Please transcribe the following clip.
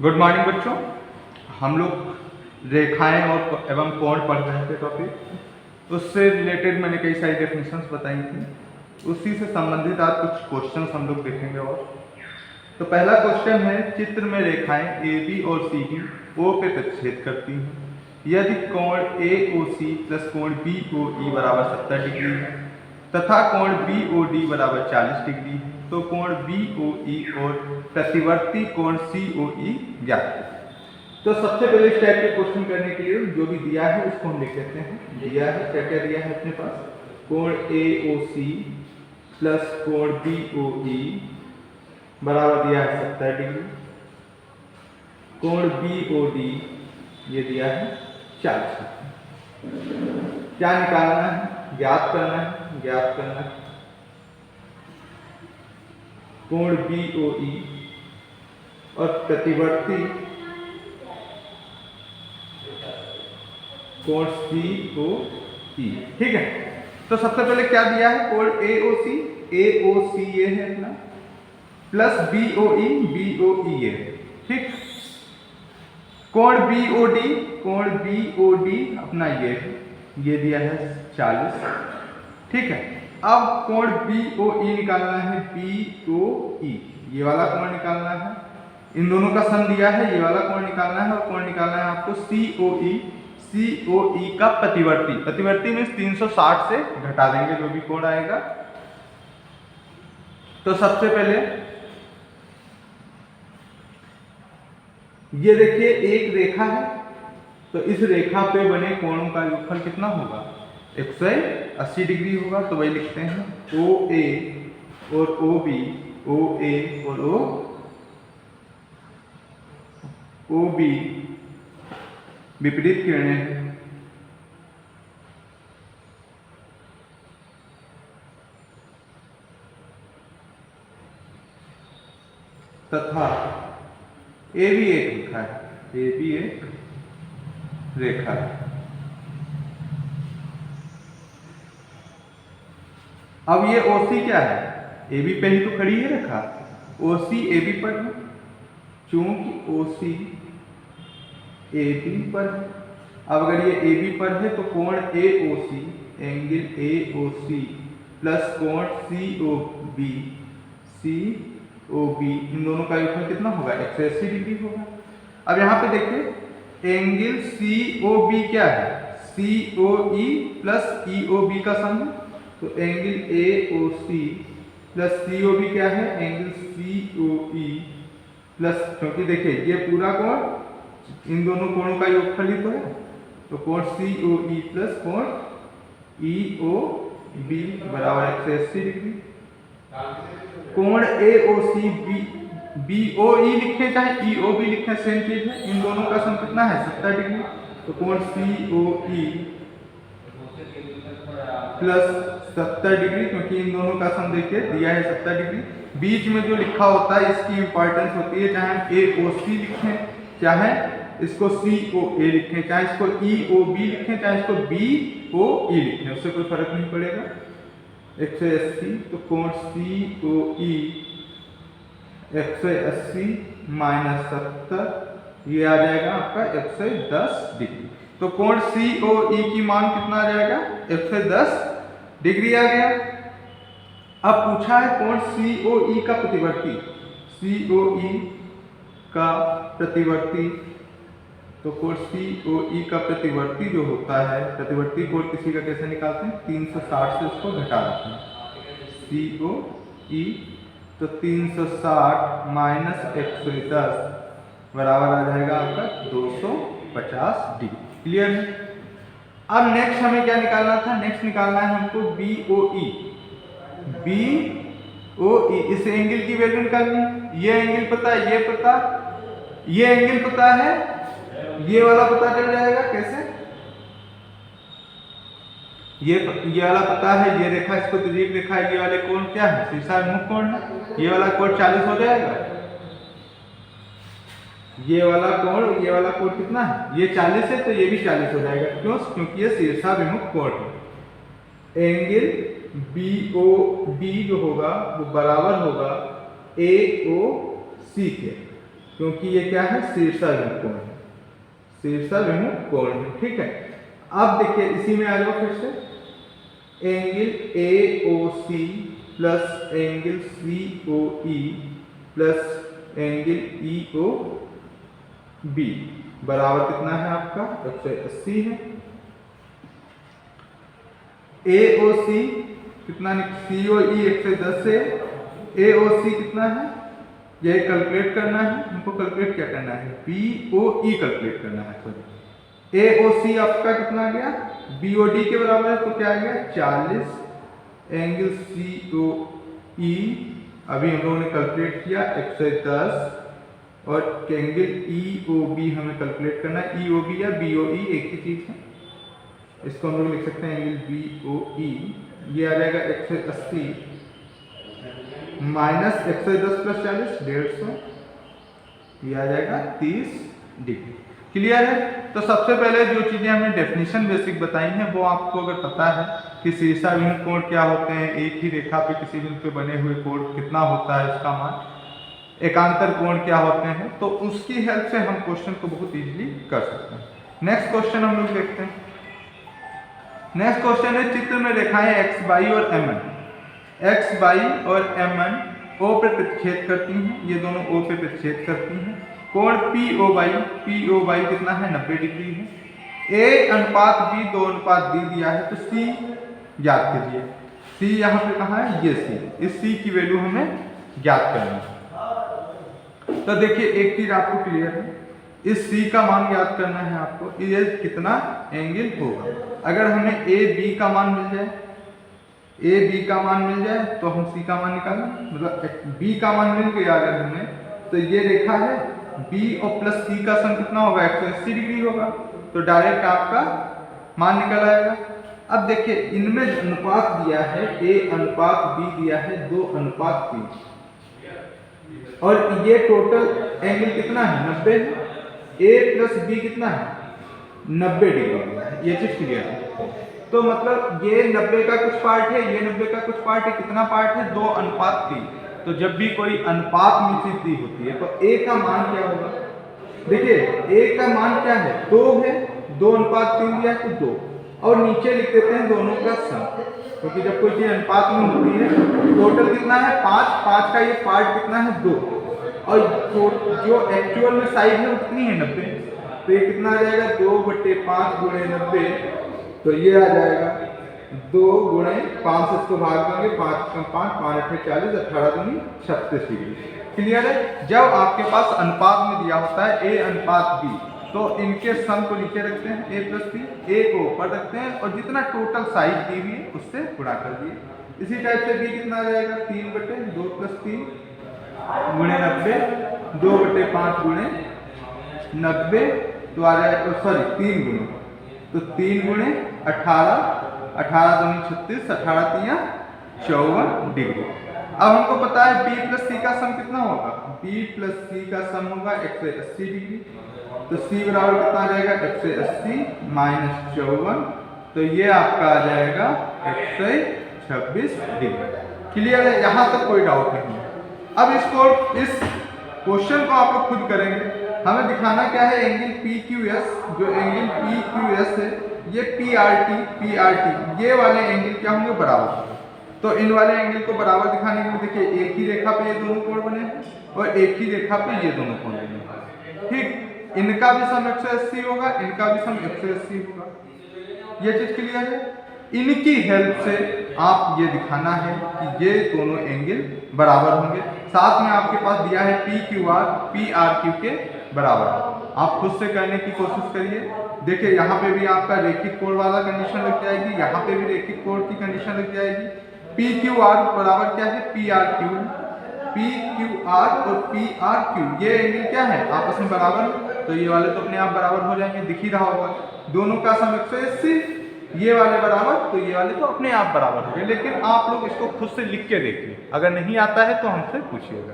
Good morning बच्चों। हम लोग रेखाएं और एवं कोण पढ़ रहे थे टॉपिक। उससे रिलेटेड मैंने कई सारी डेफिनेशंस बताई थी। उसी से संबंधित आज कुछ क्वेश्चंस हम लोग देखेंगे। और तो पहला क्वेश्चन है, चित्र में रेखाएं ए बी और सी डी ओ पे प्रतिच्छेद करती हैं यदि कोण ए ओ सी प्लस कोण बी ओ ई बराबर 70 डिग्री है तथा कोण बी ओ डी बराबर 40 डिग्री है तो कोण बी ओ ई और प्रतिवर्ती कोण सी ओ ई ज्ञात करें। तो सबसे पहले इस टाइप के क्वेश्चन करने के लिए जो भी दिया है उसको हम लिख लेते हैं। दिया है, क्या क्या दिया है अपने पास, कोण ए ओ सी प्लस कोण बी ओ ई बराबर दिया है 70 डिग्री, कोण बी ओ डी ये दिया है 40 डिग्री। क्या निकालना है, ज्ञात करना है। ज्ञात करना है कोण बी ओ ई और प्रतिवर्ती कोण सी ओ ई। ठीक है, तो सबसे पहले क्या दिया है, कोण ए ओ सी ये है अपना, प्लस बी ओ ई ये है। ठीक, कोण बी ओ डी अपना ये है, ये दिया है 40। ठीक है, अब कोण बी ओ ई निकालना है, बी ओ ई ये वाला कोण निकालना है। इन दोनों का सम दिया है, ये वाला कोण निकालना है। और कोण निकालना है आपको सी ओ ई का प्रतिवर्ती में 360 से घटा देंगे जो भी कोण आएगा। तो सबसे पहले ये देखिए एक रेखा है, तो इस रेखा पे बने कोणों का योगफल कितना होगा, 180 डिग्री होगा। तो वही लिखते हैं, ओ ए और ओ बी, ओ ए और ओ बी विपरीत किरणें हैं तथा ए भी एक रेखा है, ए भी एक रेखा है। अब ये OC क्या है, ए बी पे ही तो खड़ी है रेखा, OC ए बी पर है। चूंकि OC ए बी पर है, अब अगर ये ए बी पर है तो कोण ए O C, angle A O C plus कोण सी ओ बी इन दोनों का योगफल कितना होगा, 180 डिग्री होगा। अब यहाँ पे देखिए एंगल सी ओ बी क्या है, सी ओ ई प्लस ई ओ बी का सम है। तो angle A O C plus C O B क्या है, एंगल सी ओ ई प्लस, क्योंकि देखिए ये पूरा कोण इन दोनों कोणों का योगफल ही तो है। तो कोण सी ओ ई प्लस कोण ई ओ बी बराबर 180 डिग्री। कोण ए ओ सी बी ओ ई लिखें चाहे ई ओ बी लिखें, सेम चीज है। इन दोनों का सम कितना है, 70 डिग्री। तो कोण सी ओ ई प्लस 70 डिग्री, क्योंकि इन दोनों का सम देखिए दिया है 70 डिग्री। बीच में जो लिखा होता है इसकी इंपॉर्टेंस होती है, चाहे हम ए ओ सी लिखें, चाहे इसको सी ओ ए लिखें, चाहे इसको ई ओ बी लिखें, चाहे इसको बी ओ ई लिखें, उससे कोई फर्क नहीं पड़ेगा। 180, तो कोण सी ओ ई 180 माइनस 70 ये आ जाएगा आपका 110 डिग्री। तो कोण सी ओ ई की मान कितना आ जाएगा, 110 डिग्री आ गया। अब पूछा है कोण सी ओ ई का प्रतिवर्ती, सी ओ ई का प्रतिवर्ती। तो कोण सी ओ ई का प्रतिवर्ती जो होता है, प्रतिवर्ती कोण किसी का कैसे निकालते हैं, 360 से उसको घटा देते हैं, सी ओ ई। तो 360 माइनस 110 बराबर आ जाएगा आपका 250 डिग्री। क्लियर है। अब नेक्स्ट हमें क्या निकालना था, नेक्स्ट निकालना है हमको बी ओ ई। इस एंगल की वैल्यू निकालनी। ये एंगल पता है, ये पता, ये एंगल पता है, ये वाला पता चल जाएगा कैसे, ये वाला पता है, ये रेखा इसको तिर्यक रेखा है, ये वाले कोण क्या है, शीर्षाभिमुख कोण है, ये वाला कोण 40 हो जाएगा। ये वाला कोण कितना है, ये 40 है, तो ये भी 40 हो जाएगा। क्यों, क्योंकि ये शीर्षाभिमुख कोण है। एंगल बी ओ डी जो होगा वो बराबर होगा ए ओ सी के। क्योंकि ये क्या है, शीर्षाभिमुख कोण है, शीर्षाभिमुख कोण है। ठीक है, अब देखिए इसी में आ जाओ फिर से, angle AOC plus angle COE plus angle EOB बराबर कितना है आपका, 180 है। AOC कितना, COE 110 है, AOC कितना है, ये कैलकुलेट करना है हमको। कैलकुलेट क्या करना है, BOE कैलकुलेट करना है। सॉरी, AOC आपका कितना आ गया, BOD के बराबर है, तो क्या आ गया 40, एंगल COE अभी हम लोगों ने कैलकुलेट किया 110, और एंगल EOB हमें कैलकुलेट करना है। EOB या BOE एक ही चीज है, इसको हम लोग लिख सकते हैं एंगल BOE। ये आ जाएगा 180 माइनस 110 प्लस 40, 150, ये आ जाएगा 30 डिग्री। क्लियर है। तो सबसे पहले जो चीजें हमने डेफिनेशन बेसिक बताई हैं वो आपको अगर पता है कि शीर्षाभिमुख कोण क्या होते हैं, एक ही रेखा पे किसी बिंदु पे बने हुए कोण कितना होता है इसका मान, एकांतर कोण क्या होते हैं, तो उसकी हेल्प से हम क्वेश्चन को बहुत इजीली कर सकते हैं। नेक्स्ट क्वेश्चन हम लोग देखते हैं। नेक्स्ट क्वेश्चन है, चित्र में रेखाएं x y और mn और mn O पे प्रतिच्छेद करती हैं, ये दोनों O पे प्रतिच्छेद करती हैं। कोण POY कितना है, 90 डिग्री है। A अनुपात B 2:B दिया है, तो C ज्ञात कीजिए। C यहाँ पे कहाँ है, ये C, इस C की वैल्यू हमें ज्ञात करनी है। तो देखिए एक चीज आपको क्लियर है, इस C का मान ज्ञात करना है आपको, ये कितना एंगल होगा। अगर हमें AB का मान मिल जाए, AB का मान मिल जाए तो हम C का मान निकालें, मतलब B का मान मिल गया अगर हमें, तो ये रेखा है B और प्लस C का सम कितना होगा, 180 डिग्री होगा, तो डायरेक्ट आपका मान निकल आएगा। अब देखिए इनमें अनुपात दिया है, A अनुपात B दिया है 2:3, और ये टोटल एंगल कितना है, 90 है। A प्लस B कितना है, 90 डिग्री, ये चीज क्लियर है। तो मतलब ये 90 का कुछ पार्ट है, ये 90 का कुछ पार्ट है, कितना पार्ट है, 2:3। तो जब भी कोई अनुपात में चीज दी होती है तो A का मान क्या होगा, देखिए A का मान क्या है, 2 है, 2:3 दिया है तो 2, और नीचे लिख देते हैं दोनों का सम, क्योंकि जब कोई चीज अनुपात में होती है टोटल कितना है 5 का ये पार्ट कितना है 2, और जो एक्चुअल में साइज है वो कितनी है 90, तो ये कितना आ जाएगा 2/5 गुणे 90, तो ये आ जाएगा 2 गुणे 5 से इसको भाग देंगे, 5 5 40, 18 36 डिग्री। क्लियर है। जब आपके पास अनुपात में दिया होता है A अनुपात B, तो इनके सम को नीचे रखते हैं, A प्लस B, A को ऊपर रखते हैं, और जितना टोटल साइज दी हुई है उससे गुणा कर दिए। इसी टाइप से B कितना आ जाएगा, 3/2 प्लस 3 गुणे 90, 2/5 गुणे 90, तो आ जाएगा, सॉरी 3 गुणे, तो 3 गुणे 18, 18 दूनी 36, 18 तिया 54 डिग्री। अब हमको पता है B प्लस C का सम कितना होगा, B प्लस C का सम होगा 180 डिग्री, तो C बराबर कितना आ जाएगा, 180 माइनस 54, तो ये आपका आ जाएगा 126 डिग्री। क्लियर है, यहाँ तक कोई डाउट नहीं है। अब इस क्वेश्चन को आप लोग खुद करेंगे। हमें दिखाना क्या है, एंगल PQS, जो एंगल PQS है ये PRT, ये वाले एंगल क्या होंगे, बराबर। तो इन वाले एंगल को बराबर दिखाने के लिए देखिए एक ही रेखा पे ये दोनों कोण बने हैं और एक ही रेखा पे ये दोनों कोण बने हैं। ठीक, इनका भी सम 180 होगा, इनका भी सम 180 होगा, ये चीज क्लियर है। इनकी हेल्प से आप ये दिखाना है कि ये दोनों एंगल बराबर होंगे। साथ में आपके पास दिया है PQR PRQ के बराबर, आप खुद से करने की कोशिश करिए। देखिए यहाँ पे भी आपका रेखिक कोण वाला कंडीशन लग जाएगी, यहाँ पे भी रेखिक कोण की कंडीशन लग जाएगी। PQR बराबर क्या है, PRQ, PQR और PRQ ये एंगल क्या है, आपस में बराबर, तो ये वाले तो अपने आप बराबर हो जाएंगे, दिख ही रहा होगा। दोनों का सम 180, ये वाले बराबर, तो ये वाले तो अपने आप बराबर हो गए। लेकिन आप लोग इसको खुद से लिख के देखिए, अगर नहीं आता है तो हमसे पूछिएगा।